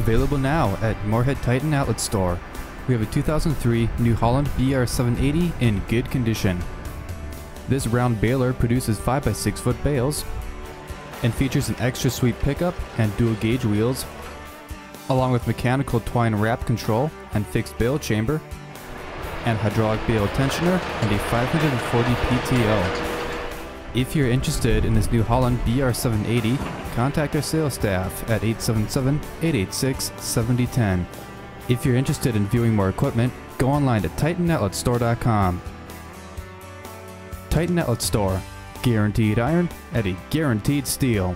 Available now at Moorhead-Outlet store. We have a 2003 New Holland BR780 in good condition. This round baler produces 5x6 foot bales and features an XtraSweep pickup and dual gauge wheels, along with mechanical twine wrap control and fixed bale chamber, and hydraulic bale tensioner and a 540 PTO. If you're interested in this New Holland BR780, contact our sales staff at 877-886-7010. If you're interested in viewing more equipment, go online to TitanOutletStore.com. Titan Outlet Store. Guaranteed iron at a guaranteed steel.